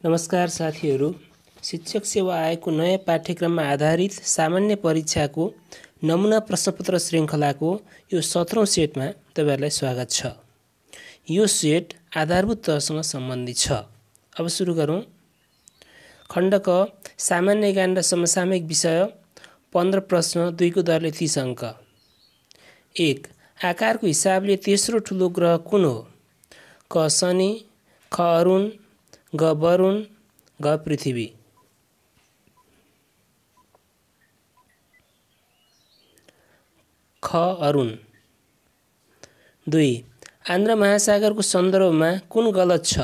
नमस्कार साथीहरू। शिक्षक सेवा आयोगको नयाँ पाठ्यक्रममा आधारित सामान्य परीक्षाको नमुना प्रश्नपत्र श्रृङ्खलाको यो 17औं सेटमा तपाईहरुलाई स्वागत छ। यो सेट आधारभूत तहसँग सम्बन्धित छ। अब सुरु गरौँ। खण्ड क सामान्य ज्ञान र समसामयिक विषय 15 प्रश्न 2 को दरले 30 अङ्क। 1. आकारको हिसाबले तेस्रो ठुलो ग्रह कुन हो? क शनि, ख अरुण, ग वरुण, ग पृथ्वी। ख अरुण। 2. आन्ध्र महासागरको सन्दर्भमा कुन गलत छ?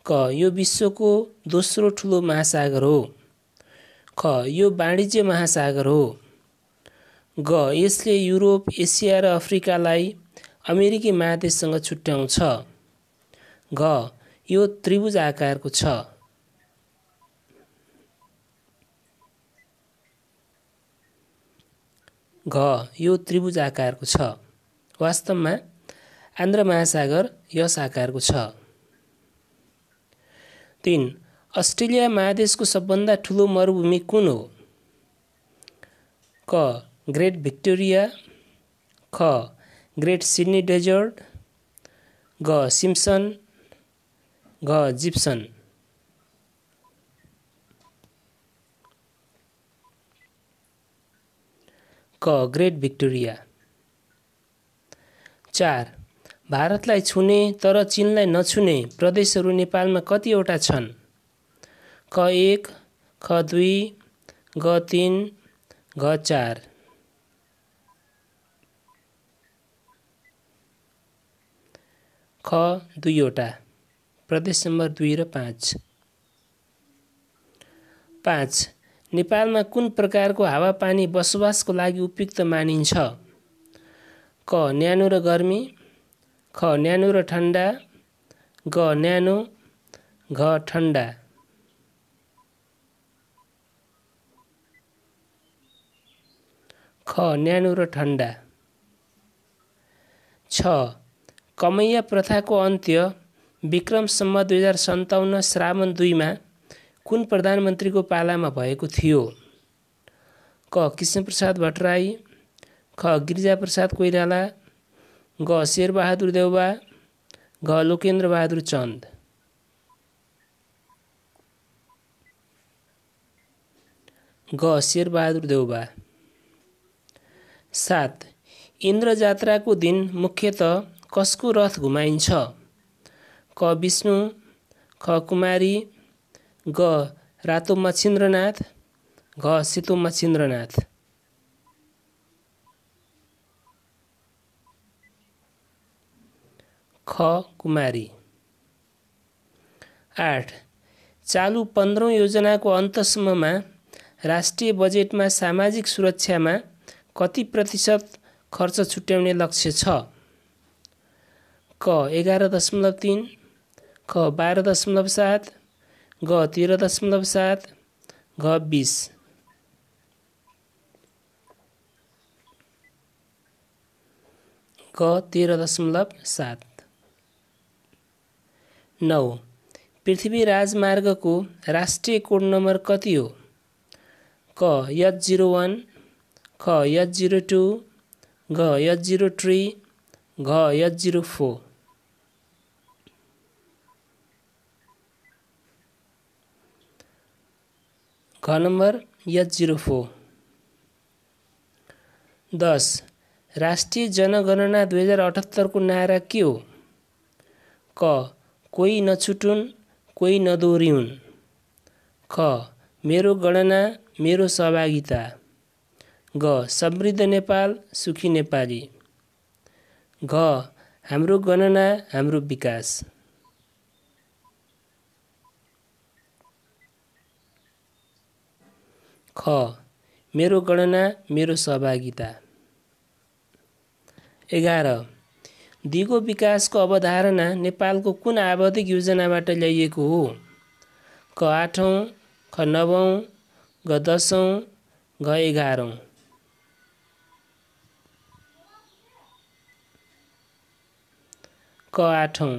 क यो विश्वको दोस्रो ठुलो महासागर हो। ख यो वाणिज्य महासागर हो। ग यसले युरोप, एसिया र अफ्रिकालाई अमेरिकी महादेशसँग छुट्याउँछ। घ यो त्रिभुज आकारको छ। घ यो त्रिभुज आकारको छ। वास्तवमा आन्ध्र महासागर यस आकारको छ। 3. अस्ट्रेलिया महादेशको सबभन्दा ठुलो मरुभूमि कुन हो? क ग्रेट भिक्टोरिया, ख ग्रेट सिडनी डेजर्ट, ग सिम्पसन, घ जिप्सन। क ग्रेट भिक्टोरिया। 4. भारतलाई छुने तर चीनलाई नछुने प्रदेशहरू नेपालमा कतिवटा छन्? क 1, ख 2, ग 3, घ 4। ख 2 वटा। प्रदेश नम्बर 2 र 5। 5. नेपालमा कुन प्रकारको हावापानी बसोबासको लागि उपयुक्त मानिन्छ? क न्यानो र गर्मी, ख न्यानो र ठण्डा, ग न्यानो, घ ठण्डा। ख न्यानो र ठण्डा। 6. कमैया प्रथाको अन्त्य विक्रम सम्वत 2057 श्रावण 2 मा कुन प्रधानमन्त्रीको पालामा भएको थियो? क कृष्णप्रसाद भट्टराई, ख गिरिजाप्रसाद कोइराला, ग शेरबहादुर देउवा, घ लोकेन्द्र बहादुर चन्द। ग शेरबहादुर देउवा। 7. इन्द्र जात्राको दिन मुख्यतः कसको रथ घुमाइन्छ? क विष्णु, ख कुमारी, ग रातो मच्छिन्द्रनाथ, घ सेतो मच्छिन्द्रनाथ। ख कुमारी। 8. चालु 15औं योजनाको अन्तसम्ममा राष्ट्रिय बजेटमा सामाजिक सुरक्षामा कति प्रतिशत खर्च छुट्याउने लक्ष्य छ? क 11.3, ख 12.7, ग 13.7, घ 20। ग 13.7। 9. पृथ्वी राजमार्गको राष्ट्रिय कोड नम्बर कति हो? क H01, ख H02, घ H03, घ H04। घ नम्बर H04। 10. राष्ट्रिय जनगणना 2078 को नारा के हो? क कोही नछुटुन्, कोही नदोहोरिउन्, ख मेरो गणना मेरो सहभागिता, ग समृद्ध नेपाल सुखी नेपाली, घ हाम्रो गणना हाम्रो विकास। ख मेरो गणना मेरो सहभागिता। 11. दिगो विकासको अवधारणा नेपालको कुन आवधिक योजनाबाट ल्याइएको हो? क 8औं, ख 9औं, ग 10औं, घ 11औं। क 8औं।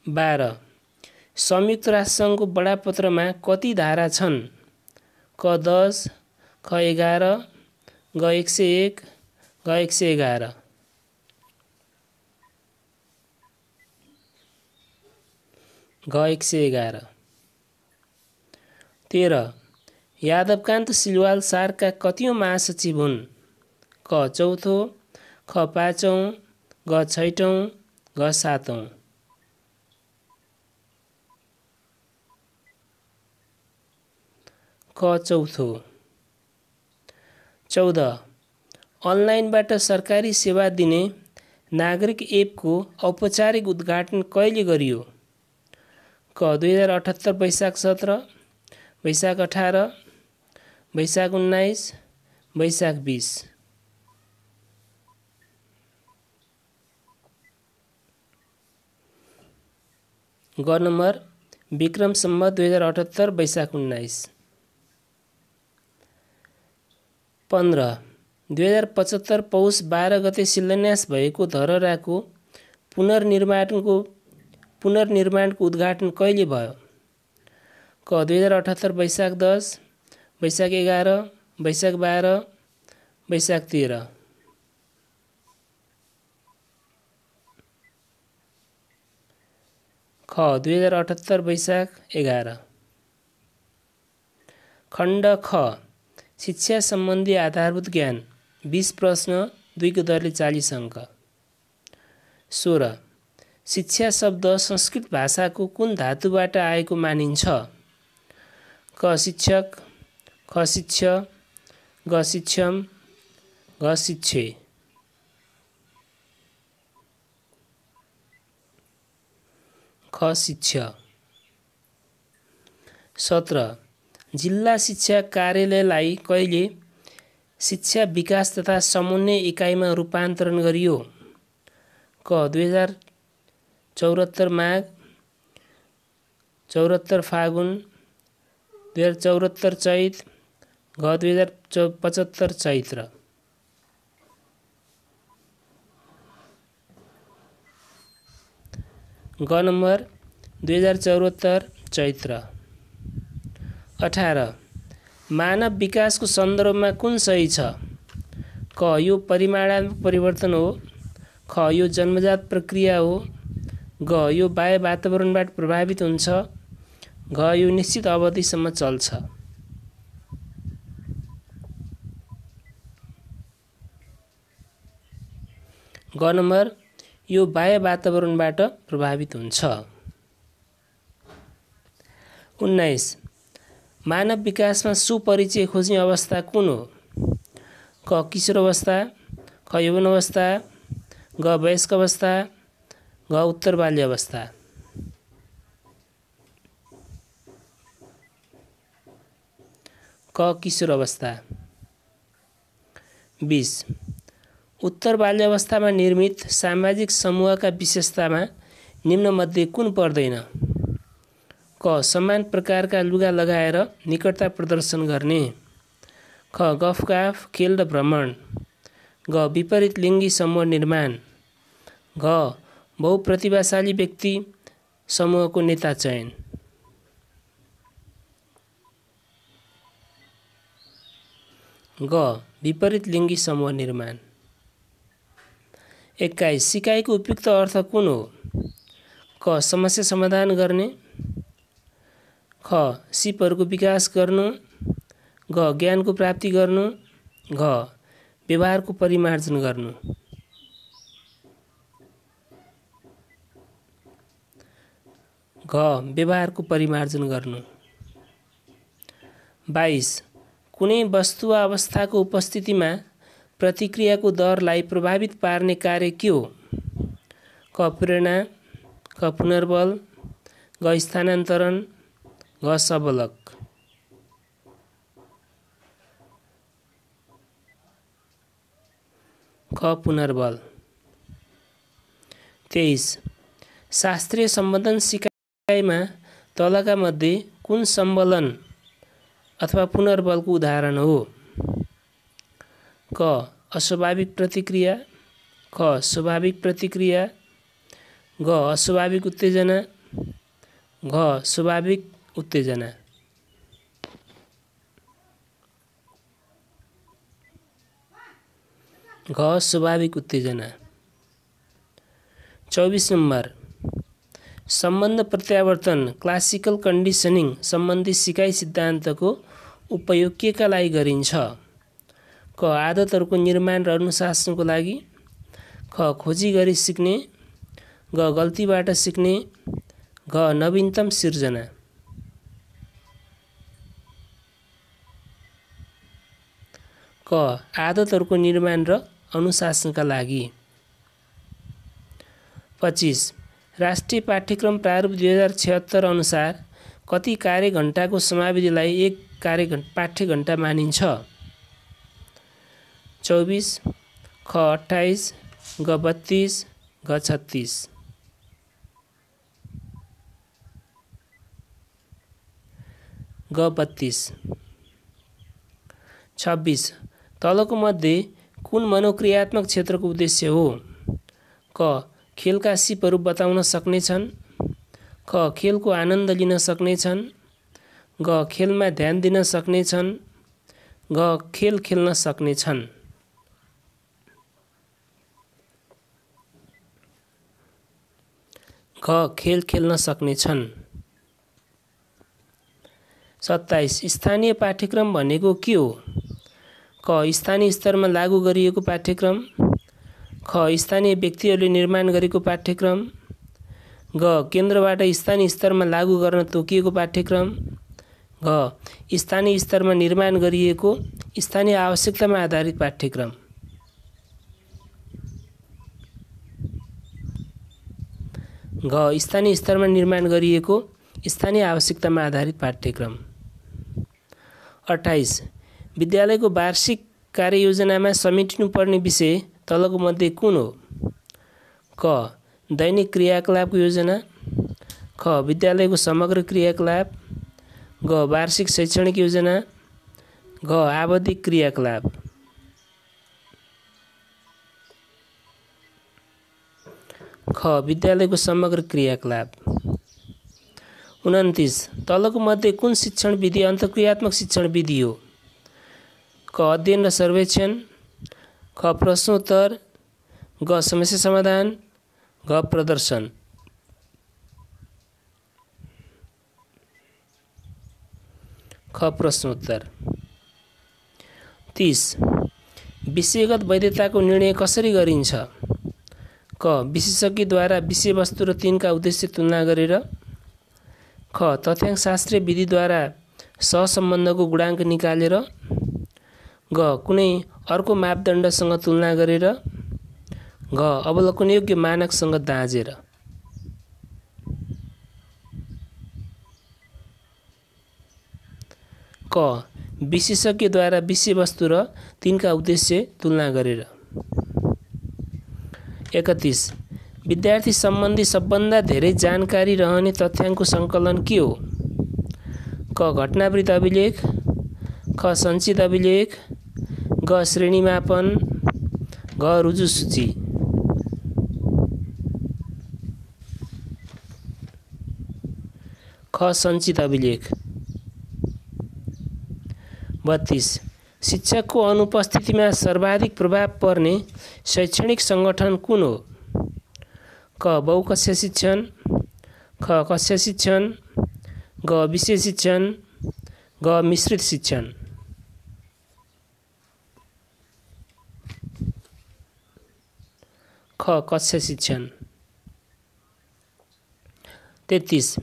12. संयुक्त राष्ट्रसङ्घको बडापत्रमा कति धारा छन्? क 10, ख 11, ग 101, ग 111। ग 111। 13 यादवकान्त सिलवाल सार्कका कतिौँ महासचिव हुन्? क 4, ख 5, ग 6, ग 7। क 4। 14 अनलाइनबाट सरकारी सेवा दिने नागरिक एपको औपचारिक उद्घाटन कहिले गरियो? क 2078 वैशाख 17, वैशाख 18, वैशाख 19, वैशाख 20। ग नम्बर विक्रम सम्वत 2078 वैशाख 19। 15 2075 पौष 12 गते शिलान्यास भएको धरहराको पुनर्निर्माणको उद्घाटन कहिले भयो? क 2078 वैशाख 10, वैशाख 11, वैशाख 12, वैशाख 13। ख 2078 वैशाख 11। खण्ड ख शिक्षा सम्बन्धी आधारभूत ज्ञान 20 प्रश्न 2 को दरले 40 अङ्क। 16 शिक्षा शब्द संस्कृत भाषाको कुन धातुबाट आएको मानिन्छ? क शिक्षक, ख शिक्ष, ग शिक्षम, घ शिक्षे। ख शिक्षा। 17 जिल्ला शिक्षा कार्यालयलाई कहिले शिक्षा विकास तथा समन्वय इकाइमा रूपान्तरण गरियो? क 2074 माघ, 74 फागुन, 2074 चैत, घ 2075 चैत्र। ग नम्बर 2074 चैत्र। 18 मानव विकासको सन्दर्भमा कुन सही छ? क यो परिमाणात्मक परिवर्तन हो, ख यो जन्मजात प्रक्रिया हो, ग यो बाह्य वातावरणबाट प्रभावित हुन्छ, घ यो निश्चित अवधिसम्म चल्छ। ग नम्बर यो बाह्य वातावरणबाट प्रभावित हुन्छ। 19 मानव विकासमा सुपरिचय खोज्ने अवस्था कुन हो? क किशोर अवस्था, ख यौवन अवस्था, ग वयस्क अवस्था, घ उत्तर बाल्य अवस्था। क किशोर अवस्था। 20 उत्तर बाल्य अवस्थामा निर्मित सामाजिक समूहका विशेषतामा निम्नमध्ये कुन पर्दैन? क समान प्रकारका लुगा लगाएर निकटता प्रदर्शन गर्ने, ख गफगाफ खेल र भ्रमण, घ विपरीत लिङ्गी समूह निर्माण, घ बहुप्रतिभाशाली व्यक्ति समूहको नेता चयन। ग विपरीत लिङ्गी समूह निर्माण। 21 सिकाइको उपयुक्त अर्थ कुन हो? क समस्या समाधान गर्ने, ख सिपहरूको विकास गर्नु, घ ज्ञानको प्राप्ति गर्नु, घ व्यवहारको परिमार्जन गर्नु। घ व्यवहारको परिमार्जन गर्नु। 22 कुनै वस्तु वा अवस्थाको उपस्थितिमा प्रतिक्रियाको दरलाई प्रभावित पार्ने कार्य के हो? क प्रेरणा, ख पुनर्बल, घ स्थानान्तरण, घ सबलक। ख पुनर्बल। 23 शास्त्रीय सम्बन्धन सिकाइमा तलका मध्ये कुन सम्बलन अथवा पुनर्बलको उदाहरण हो? क अस्वाभाविक प्रतिक्रिया, ख स्वाभाविक प्रतिक्रिया, घ अस्वाभाविक उत्तेजना, घ स्वाभाविक उत्तेजना। घ स्वाभाविक उत्तेजना। 24 नंबर सम्बन्ध प्रत्यावर्तन क्लासिकल कन्डिसनिङ सम्बन्धी सिकाइ सिद्धान्तको उपयोग केका लागि गरिन्छ? क आदतहरूको निर्माण र अनुशासनको लागि, ख खोजी गरी सिक्ने, ग गल्तीबाट सिक्ने, घ नवीनतम सिर्जना। क आदतहरूको निर्माण र अनुशासनका लागि। 25 राष्ट्रिय पाठ्यक्रम प्रारूप 2076 अनुसार कति कार्यघण्टाको समाविधिलाई एक पाठ्यघण्टा मानिन्छ? 24 ख 28 ग 32 घ 36। ग 32। 26 तलको मध्ये कुन मनोक्रियात्मक क्षेत्रको उद्देश्य हो? क खेलका सिपहरू बताउन सक्नेछन्, ख खेलको आनन्द लिन सक्नेछन्, ग खेलमा ध्यान दिन सक्नेछन्, घ खेल खेल्न सक्नेछन्। घ खेल खेल्न सक्नेछन्। 27 स्थानीय पाठ्यक्रम भनेको के हो? क स्थानीय स्तरमा लागू गरिएको पाठ्यक्रम, ख स्थानीय व्यक्तिहरूले निर्माण गरेको पाठ्यक्रम, ग केन्द्रबाट स्थानीय स्तरमा लागू गर्न तोकिएको पाठ्यक्रम, घ स्थानीय स्तरमा निर्माण गरिएको स्थानीय आवश्यकतामा आधारित पाठ्यक्रम। घ स्थानीय स्तरमा निर्माण गरिएको स्थानीय आवश्यकतामा आधारित पाठ्यक्रम। 28 विद्यालयको वार्षिक कार्ययोजनामा समेटिनुपर्ने विषय तलको मध्ये कुन हो? क दैनिक क्रियाकलापको योजना, ख विद्यालयको समग्र क्रियाकलाप, ग वार्षिक शैक्षणिक योजना, घ आवधिक क्रियाकलाप। ख विद्यालयको समग्र क्रियाकलाप। 29 तलको मध्ये कुन शिक्षण विधि अन्तर्क्रियात्मक शिक्षण विधि हो? क अध्ययन र सर्वेक्षण, ख प्रश्नोत्तर, ग समस्या समाधान, घ प्रदर्शन। ख प्रश्नोत्तर। 30 विषयगत वैधताको निर्णय कसरी गरिन्छ? क विशेषज्ञद्वारा विषयवस्तु र तिनका उद्देश्य तुलना गरेर, ख तथ्याङ्कशास्त्रीय विधिद्वारा सहसम्बन्धको गुणाङ्क निकालेर, ग कुनै अर्को मापदण्डसँग तुलना गरेर, घ अवलोकनयोग्य मानकसँग दाँजेर। क विशेषज्ञद्वारा विषयवस्तु र तिनका उद्देश्य तुलना गरेर। 31 विद्यार्थी सम्बन्धी सबभन्दा धेरै जानकारी रहने तथ्याङ्कको सङ्कलन के हो? क घटनावृत्त अभिलेख, ख सञ्चित अभिलेख, ग श्रेणीमापन, घ रुजु सूची। ख सञ्चित अभिलेख। 32 शिक्षकको अनुपस्थितिमा सर्वाधिक प्रभाव पर्ने शैक्षणिक सङ्गठन कुन हो? क बहुकक्षा शिक्षण, ख कक्षा शिक्षण, ग विषय शिक्षण, घ मिश्रित शिक्षण। ख कक्षा शिक्षण। 33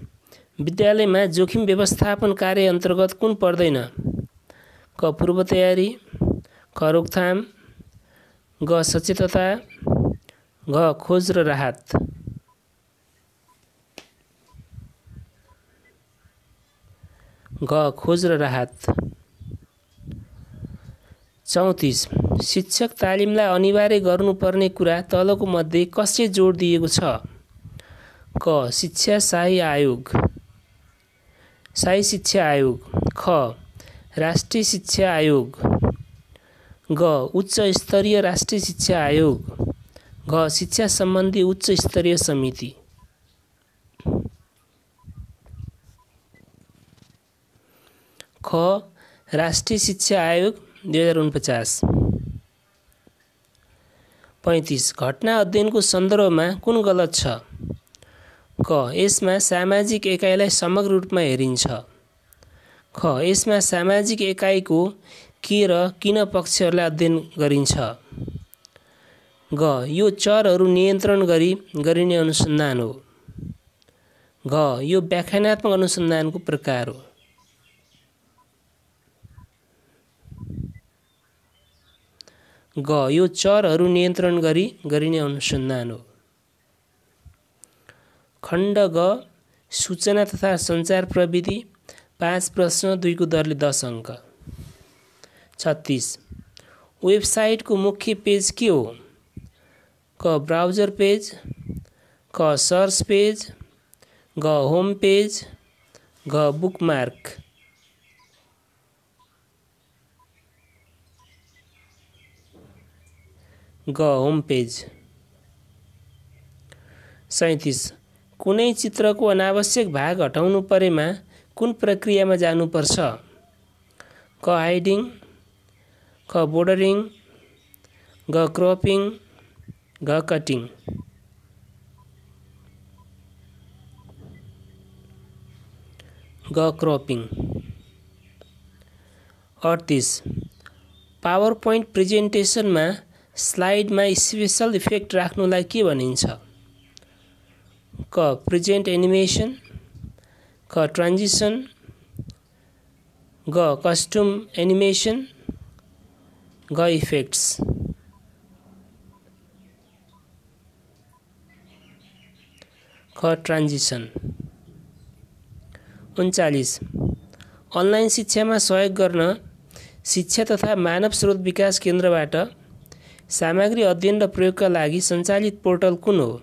विद्यालयमा जोखिम व्यवस्थापन कार्य अन्तर्गत कुन पर्दैन? क पूर्व तयारी, ख रोकथाम, ग सचेतता, घ खोज र राहत। घ खोज र राहत। 34 शिक्षक तालिमलाई अनिवार्य गर्नुपर्ने कुरा तलको मध्ये कसले जोड दिएको छ? क शिक्षा शाही आयोग, शाही शिक्षा आयोग, ख राष्ट्रिय शिक्षा आयोग, ग उच्च स्तरीय राष्ट्रिय शिक्षा आयोग, घ शिक्षा सम्बन्धी उच्च स्तरीय समिति। ख राष्ट्रिय शिक्षा आयोग 2049। 35 घटना अध्ययनको सन्दर्भमा कुन गलत छ? क यसमा सामाजिक एकाइलाई समग्र रूपमा हेरिन्छ। ख यसमा सामाजिक एकाइको के र किन पक्षहरूलाई अध्ययन गरिन्छ। ग यो चरहरू नियन्त्रण गरी गरिने अनुसन्धान हो। घ यो व्याख्यानात्मक अनुसन्धानको प्रकार हो। ग यो चरहरू नियन्त्रण गरी गरिने अनुसन्धान हो। खण्ड ग सूचना तथा सञ्चार प्रविधि 5 प्रश्न 2 को दरले 10 अङ्क। 36 वेबसाइटको मुख्य पेज के हो? क ब्राउजर पेज, क सर्च पेज, ग होम पेज, ग बुकमार्क। ग होम पेज। 37 कुनै चित्रको अनावश्यक भाग हटाउनु परेमा कुन प्रक्रियामा जानुपर्छ? क हाइडिङ, ख बोर्डरिङ, ग क्रपिङ, ग कटिङ। ग क्रपिङ। 38 पावर पोइन्ट प्रेजेन्टेसनमा स्लाइडमा स्पेसल इफेक्ट राख्नुलाई के भनिन्छ? क प्रेजेन्ट एनिमेसन, क ट्रान्जिसन, ग कस्टम एनिमेसन, ग इफेक्ट्स। ख ट्रान्जिसन। 39 अनलाइन शिक्षामा सहयोग गर्न शिक्षा तथा मानव स्रोत विकास केन्द्रबाट सामग्री अध्ययन र प्रयोगका लागि सञ्चालित पोर्टल कुन हो?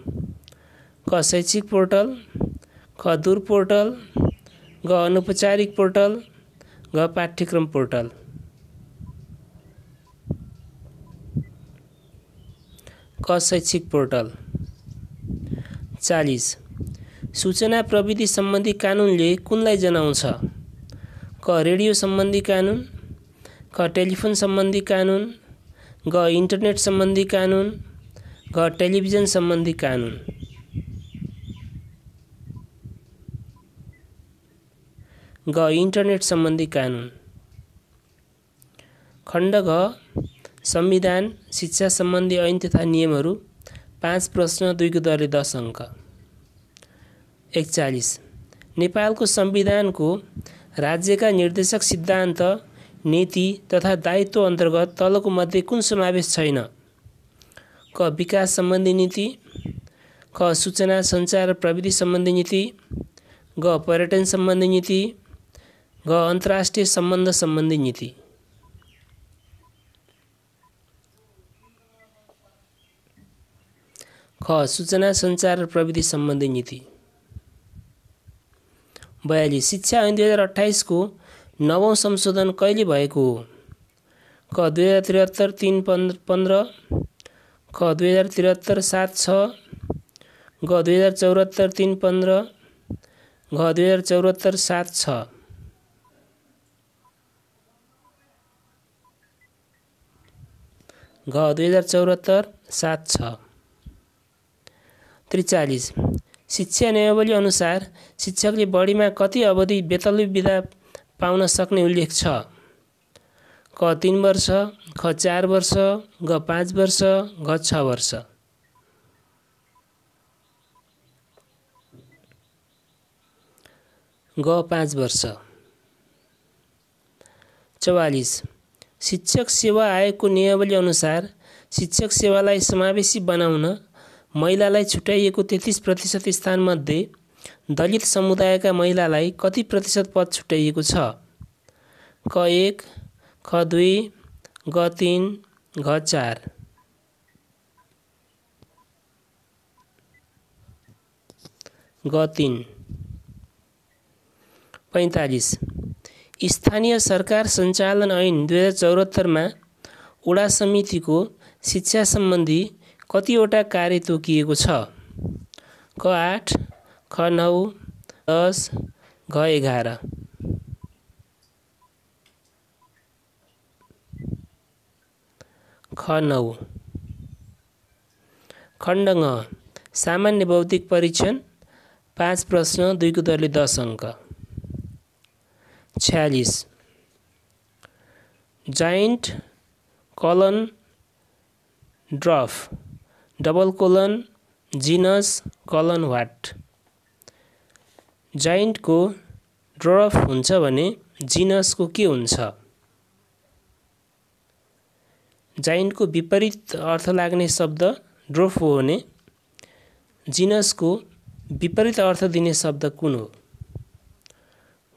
क शैक्षिक पोर्टल, ख दूर पोर्टल, ग अनौपचारिक पोर्टल, ग पाठ्यक्रम पोर्टल। क शैक्षिक पोर्टल। 40 सूचना प्रविधि सम्बन्धी कानुनले कुनलाई जनाउँछ? क रेडियो सम्बन्धी कानुन, क टेलिफोन सम्बन्धी कानुन, ग इन्टरनेट सम्बन्धी कानुन, ग टेलिभिजन सम्बन्धी कानुन। ग इन्टरनेट सम्बन्धी कानुन। खण्ड घ संविधान शिक्षा सम्बन्धी ऐन तथा नियमहरू 5 प्रश्न 2 को दरले 10 अङ्क। 41 नेपालको संविधानको राज्यका निर्देशक सिद्धान्त नीति तथा दायित्व अन्तर्गत तलको मध्ये कुन समावेश छैन? क विकास सम्बन्धी नीति, ख सूचना सञ्चार र प्रविधि सम्बन्धी नीति, ग पर्यटन सम्बन्धी नीति, ग अन्तर्राष्ट्रिय सम्बन्ध सम्बन्धी नीति। ख सूचना सञ्चार र प्रविधि सम्बन्धी नीति। 42 शिक्षा ऐन 2028 को 9औं संशोधन कहिले भएको हो? क 2073 315, ख 2073 76, ग 2074 315, घ 2074 76। घ 2074 76। 43 शिक्षा नियमावली अनुसार शिक्षकले बढीमा कति अवधि बेतलबी बिदा पाउन सक्ने उल्लेख छ? क 3 वर्ष, ख 4 वर्ष, ग 5 वर्ष, घ 6 वर्ष। ग 5 वर्ष। 44 शिक्षक सेवा आयोगको नियमावली अनुसार शिक्षक सेवालाई समावेशी बनाउन महिलालाई छुट्याइएको 33% स्थानमध्ये दलित समुदायका महिलालाई कति प्रतिशत पद छुट्याइएको छ? क 1, ख 2, ग 3, घ 4। ग 3। 45 स्थानीय सरकार सञ्चालन ऐन 2074 मा वडा समितिको शिक्षा सम्बन्धी कतिवटा कार्य तोकिएको छ? क 8, ख 9, 10, घ 11। ख 9। खण्ड ङ सामान्य भौतिक परीक्षण 5 प्रश्न 2 को उत्तरले 10 अङ्क। 46 giant colon dwarf double colon genius colon what. जाइन्टको ड्रफ हुन्छ भने जिनसको के हुन्छ? जाइन्टको विपरीत अर्थ लाग्ने शब्द ड्रोफ हो भने जिनसको विपरीत अर्थ दिने शब्द कुन हो?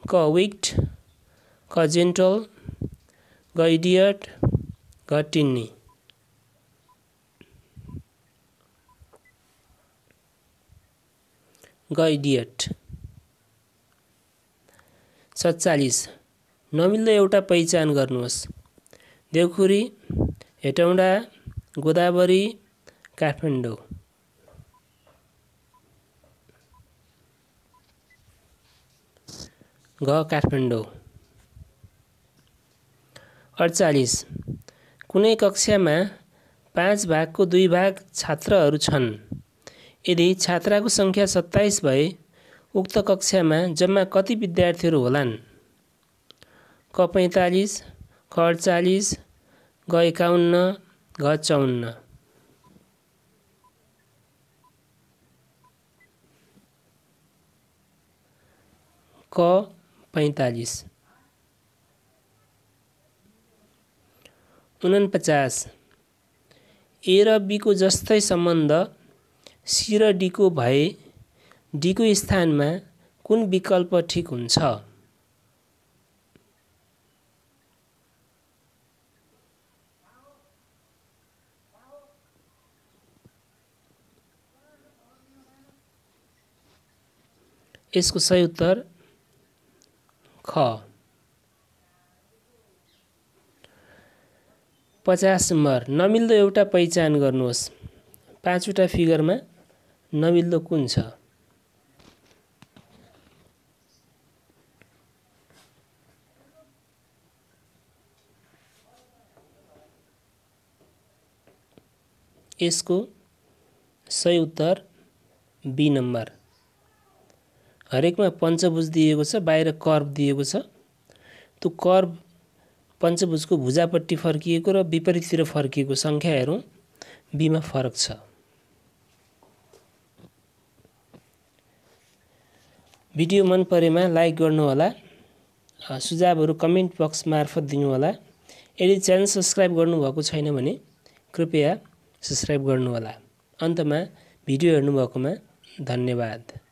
क विक्ड, ख जेन्टल, ग इडियट, ग टिन्नी। ग इडियट। 47 नमिल्दो एउटा पहिचान गर्नुहोस्। देउखुरी, हेटौँडा, गोदावरी, काठमाडौँ। घ काठमाडौँ। 48 कुनै कक्षामा 5 भागको 2 भाग छात्रहरू छन्। यदि छात्राको सङ्ख्या 27 भए उक्त कक्षामा जम्मा कति विद्यार्थीहरू होलान्? क 45, ख 48, ग 51, घ 54। क 45। 49 ए र बी को जस्तै सम्बन्ध सी र डी को भए डी को स्थानमा कुन विकल्प ठिक हुन्छ? यसको सही उत्तर ख। 50 नम्बर नमिल्दो एउटा पहिचान गर्नुहोस्। 5 वटा फिगरमा नमिल्दो कुन छ? यसको सही उत्तर बी नम्बर। हरेकमा पञ्चभुज दिएको छ, बाहिर कर्व दिएको छ। त्यो कर्व पञ्चभुजको भुजापट्टि फर्किएको र विपरीततिर फर्किएको सङ्ख्या हेरौँ, बीमा फरक छ। भिडियो मन परेमा लाइक गर्नुहोला, सुझावहरू कमेन्ट बक्स मार्फत दिनुहोला। यदि च्यानल सब्स्क्राइब गर्नुभएको छैन भने कृपया सब्स्क्राइब गर्नुहोला। अन्तमा भिडियो हेर्नुभएकोमा धन्यवाद।